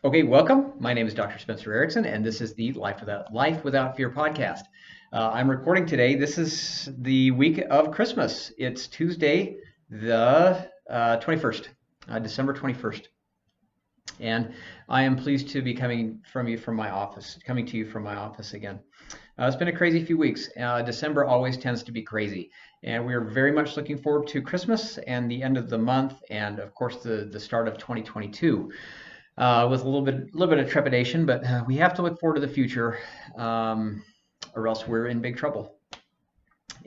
Okay, welcome. My name is Dr. Spencer Erickson, and this is the Life Without Fear podcast. I'm recording today. This is the week of Christmas. It's Tuesday, the 21st, December 21st. And I am pleased to be coming to you from my office again. It's been a crazy few weeks. December always tends to be crazy, and we're very much looking forward to Christmas and the end of the month, and of course the start of 2022. With a little bit of trepidation, but we have to look forward to the future, or else we're in big trouble.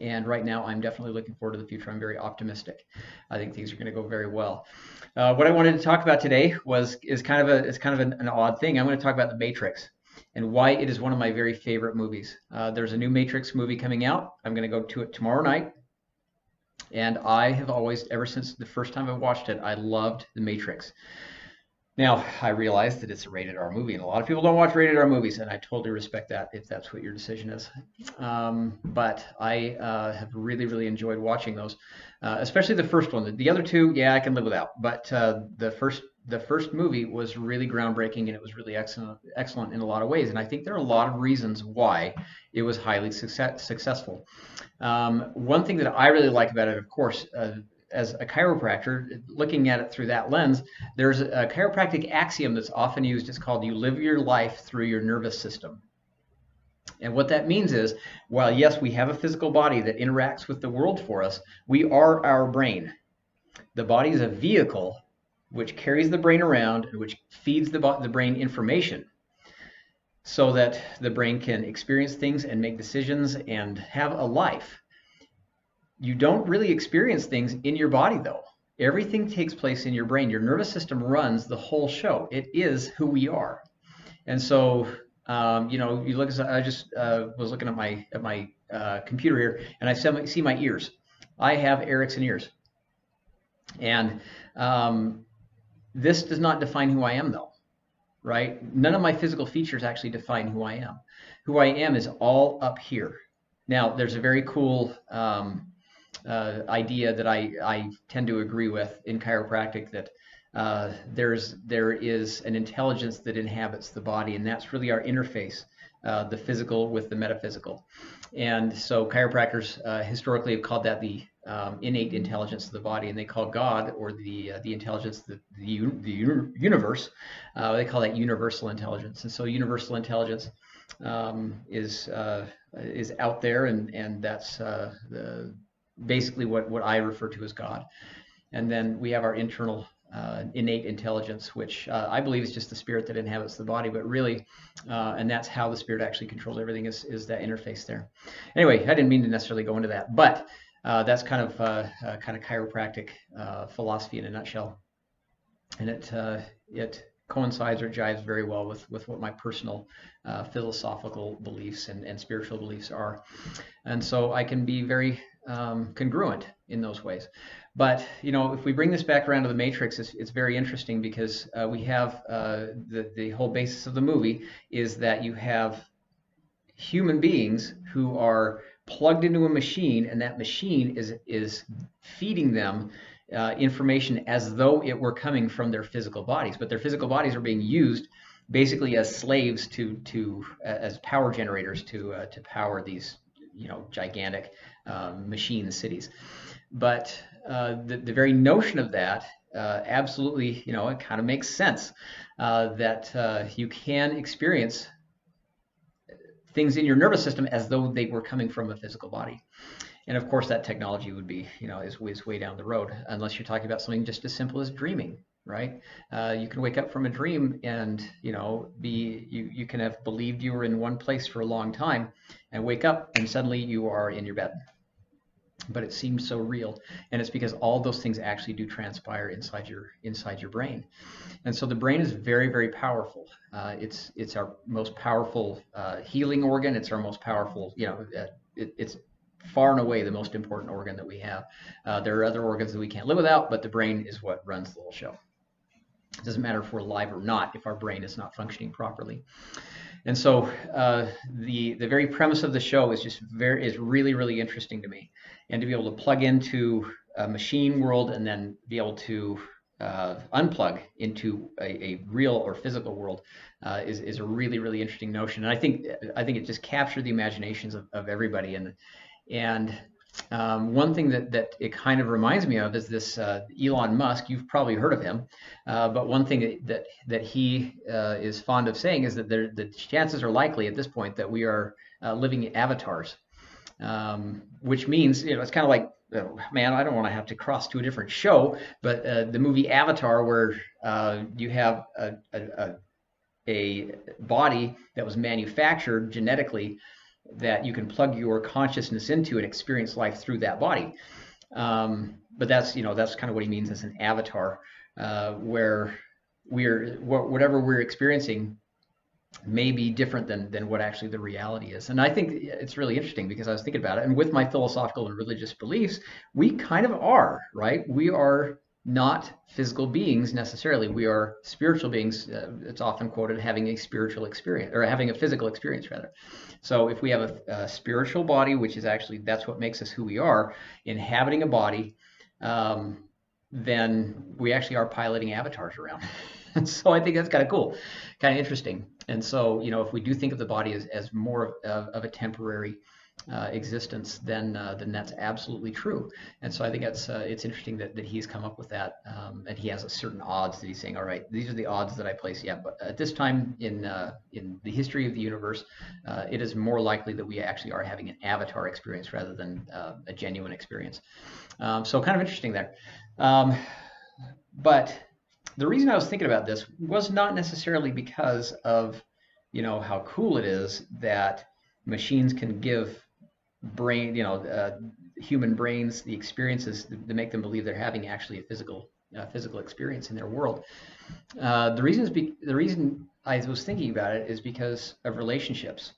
And right now, I'm definitely looking forward to the future. I'm very optimistic. I think things are going to go very well. What I wanted to talk about today is kind of an odd thing. I'm going to talk about The Matrix and why it is one of my very favorite movies. There's a new Matrix movie coming out. I'm going to go to it tomorrow night. And I have always, ever since the first time I watched it, I loved The Matrix. Now, I realize that it's a rated R movie, and a lot of people don't watch rated R movies, and I totally respect that if that's what your decision is. But I have really enjoyed watching those, especially the first one. The other two, yeah, I can live without. But the first movie was really groundbreaking, and it was really excellent in a lot of ways. And I think there are a lot of reasons why it was highly successful. One thing that I really like about it, of course, as a chiropractor, looking at it through that lens, there's a chiropractic axiom that's often used. It's called "you live your life through your nervous system." And what that means is, while yes, we have a physical body that interacts with the world for us, we are our brain. The body is a vehicle which carries the brain around and which feeds the brain information so that the brain can experience things and make decisions and have a life. You don't really experience things in your body, though. Everything takes place in your brain. Your nervous system runs the whole show. It is who we are. And so, you look. I just was looking at my computer here, and I see my ears. I have Erickson ears, and this does not define who I am, though. Right? None of my physical features actually define who I am. Who I am is all up here. Now, there's a very cool idea that I tend to agree with in chiropractic, that there is an intelligence that inhabits the body, and that's really our interface, the physical with the metaphysical. And so chiropractors historically have called that the innate intelligence of the body, and they call God, or the intelligence, the universe, they call that universal intelligence. And so universal intelligence is out there, and that's basically what I refer to as God. And then we have our internal innate intelligence, which I believe is just the spirit that inhabits the body, but really, and that's how the spirit actually controls everything, is that interface there. Anyway, I didn't mean to necessarily go into that, but that's kind of chiropractic philosophy in a nutshell. And it coincides or jives very well with what my personal philosophical beliefs and spiritual beliefs are. And so I can be very congruent in those ways. But if we bring this back around to the Matrix, it's very interesting, because we have the whole basis of the movie is that you have human beings who are plugged into a machine, and that machine is feeding them information as though it were coming from their physical bodies, but their physical bodies are being used basically as slaves as power generators to power these gigantic machine cities. But the very notion of that absolutely, it kind of makes sense, that you can experience things in your nervous system as though they were coming from a physical body. And of course, that technology would be, is way down the road, unless you're talking about something just as simple as dreaming, right? You can wake up from a dream and, you can have believed you were in one place for a long time, and wake up and suddenly you are in your bed. But it seems so real, and it's because all those things actually do transpire inside your brain. And so the brain is very powerful. It's our most powerful healing organ. It's our most powerful, it's far and away the most important organ that we have. There are other organs that we can't live without, but the brain is what runs the whole show. It doesn't matter if we're alive or not if our brain is not functioning properly. And so the very premise of the show is really interesting to me, and to be able to plug into a machine world and then be able to unplug into a real or physical world is a really, really interesting notion. And I think it just captured the imaginations of everybody. And one thing that it kind of reminds me of is this Elon Musk. You've probably heard of him, but one thing that he is fond of saying is that the chances are likely at this point that we are living avatars, which means it's kind of like, man, I don't want to have to cross to a different show, but the movie Avatar, where you have a body that was manufactured genetically that you can plug your consciousness into and experience life through that body. But that's kind of what he means as an avatar, where whatever we're experiencing may be different than what actually the reality is. And I think it's really interesting because I was thinking about it, and with my philosophical and religious beliefs, we kind of are, right? We are not physical beings necessarily. We are spiritual beings. It's often quoted having a spiritual experience, or having a physical experience rather. So if we have a spiritual body, which is actually, that's what makes us who we are, inhabiting a body, then we actually are piloting avatars around. And so I think that's kind of cool, kind of interesting. And so, if we do think of the body as more of a temporary existence, then that's absolutely true. And so I think it's interesting that he's come up with that, and he has a certain odds that he's saying, all right, these are the odds that I place. Yeah, but at this time in the history of the universe, it is more likely that we actually are having an avatar experience rather than a genuine experience. So kind of interesting there. But the reason I was thinking about this was not necessarily because of, how cool it is that machines can give human brains the experiences that make them believe they're having actually a physical experience in their world. The reason I was thinking about it is because of relationships,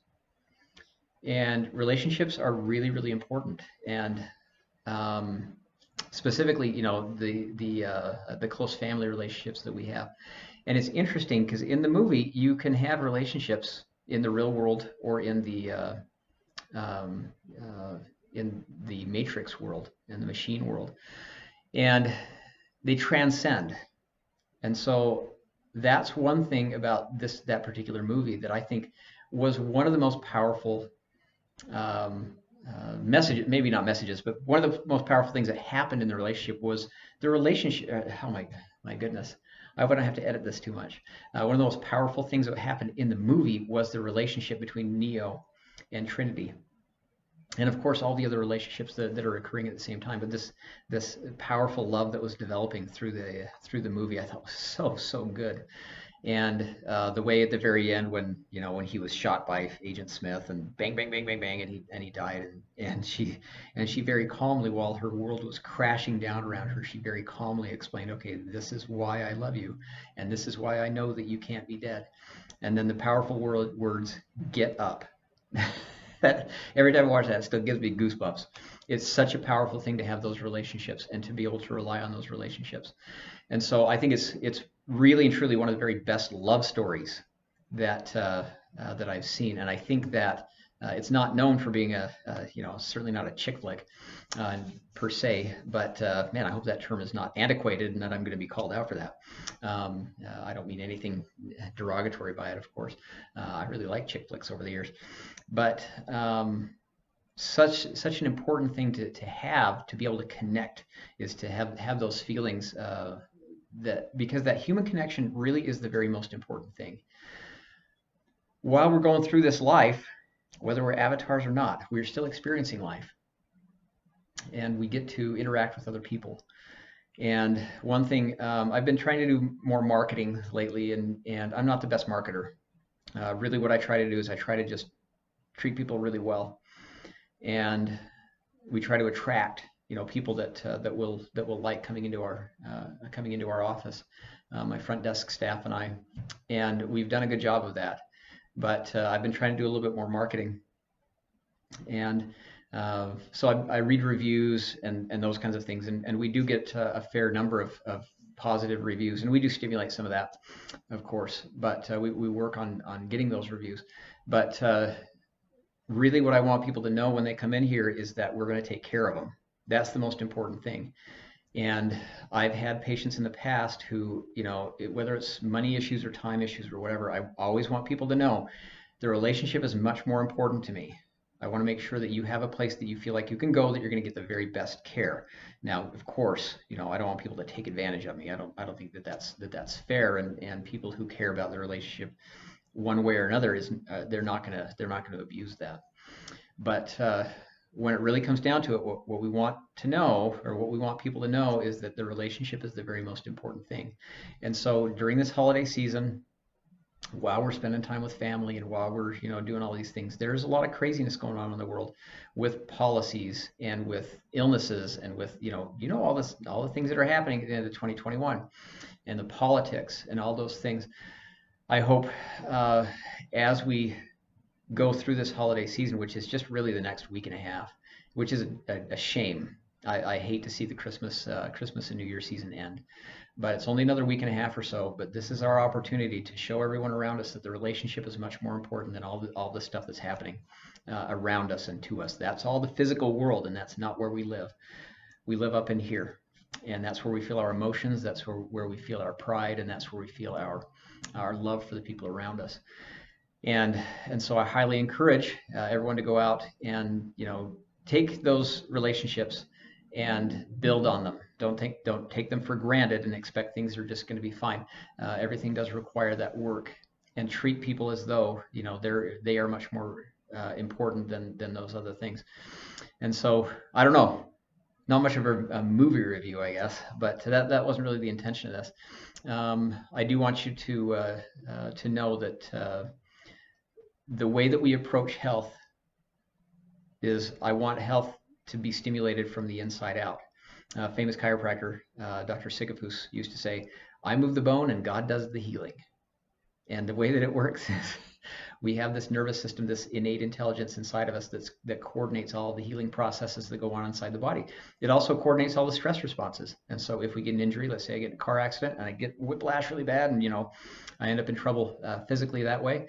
and relationships are really, really important. And specifically, the close family relationships that we have. And it's interesting because in the movie you can have relationships in the real world or in the matrix world, in the machine world, and they transcend. And so that's one thing about that particular movie that I think was one of the most powerful messages, maybe not messages, but one of the most powerful things that happened in the relationship was the relationship. Oh my goodness, I wouldn't have to edit this too much. One of the most powerful things that happened in the movie was the relationship between Neo and Trinity, and of course all the other relationships that are occurring at the same time. But this powerful love that was developing through the movie, I thought was so good. And the way at the very end when he was shot by Agent Smith and bang bang bang bang bang and he died, and she very calmly, while her world was crashing down around her, she very calmly explained, okay, this is why I love you, and this is why I know that you can't be dead. And then the powerful words, get up. That every time I watch that, it still gives me goosebumps. It's such a powerful thing to have those relationships and to be able to rely on those relationships. And so I think it's really and truly one of the very best love stories that I've seen. And I think that it's not known for being certainly not a chick flick per se, but man, I hope that term is not antiquated and that I'm going to be called out for that. I don't mean anything derogatory by it, of course. I really like chick flicks over the years, but such an important thing to have, to be able to connect, is to have those feelings, because that human connection really is the very most important thing. While we're going through this life, whether we're avatars or not, we're still experiencing life, and we get to interact with other people. And one thing, I've been trying to do more marketing lately, and I'm not the best marketer. Really what I try to do is I try to just treat people really well, and we try to attract people that will like coming into our office, my front desk staff and I, and we've done a good job of that. But I've been trying to do a little bit more marketing, and so I read reviews and those kinds of things, and we do get a fair number of positive reviews, and we do stimulate some of that, of course, but we work on getting those reviews. But really what I want people to know when they come in here is that we're going to take care of them. That's the most important thing. And I've had patients in the past who, whether it's money issues or time issues or whatever, I always want people to know the relationship is much more important to me. I want to make sure that you have a place that you feel like you can go, that you're going to get the very best care. Now, of course, I don't want people to take advantage of me. I don't think that's fair. And people who care about the relationship one way or another is they're not going to abuse that. But when it really comes down to it, what we want to know, or what we want people to know, is that the relationship is the very most important thing. And so during this holiday season, while we're spending time with family and while we're doing all these things, there's a lot of craziness going on in the world with policies and with illnesses and with all the things that are happening at the end of 2021 and the politics and all those things. I hope as we go through this holiday season, which is just really the next week and a half, which is a shame. I hate to see the Christmas and New Year season end, but it's only another week and a half or so. But this is our opportunity to show everyone around us that the relationship is much more important than all the stuff that's happening around us and to us. That's all the physical world, and that's not where we live. We live up in here, and that's where we feel our emotions. That's where we feel our pride, and that's where we feel our love for the people around us. And so I highly encourage everyone to go out and take those relationships and build on them. Don't take them for granted and expect things are just going to be fine. Everything does require that work, and treat people as though they are much more important than those other things. And so I don't know, not much of a movie review, I guess, but that wasn't really the intention of this. I do want you to know that the way that we approach health is, I want health to be stimulated from the inside out. Famous chiropractor Dr. Sisyphus used to say, "I move the bone and God does the healing." And the way that it works is we have this nervous system, this innate intelligence inside of us that coordinates all the healing processes that go on inside the body. It also coordinates all the stress responses. And so if we get an injury, let's say I get in a car accident and I get whiplash really bad, and I end up in trouble physically that way,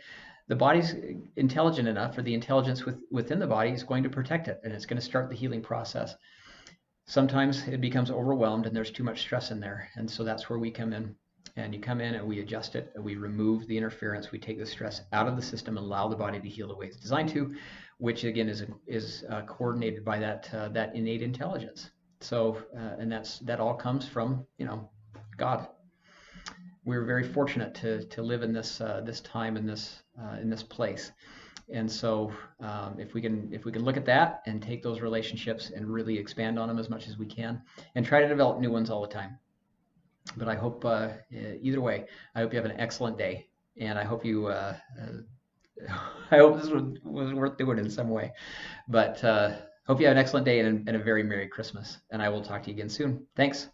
the body's intelligent enough, or the intelligence within the body is going to protect it, and it's going to start the healing process. Sometimes it becomes overwhelmed and there's too much stress in there, and so that's where we come in. And you come in and we adjust it, and we remove the interference, we take the stress out of the system and allow the body to heal the way it's designed to, which again is coordinated by that innate intelligence. So and that all comes from God. We're very fortunate to live in this time, in this place. And so if we can look at that and take those relationships and really expand on them as much as we can, and try to develop new ones all the time. But I hope either way, I hope you have an excellent day, and I hope you I hope this was worth doing in some way. But hope you have an excellent day and a very Merry Christmas, and I will talk to you again soon. Thanks.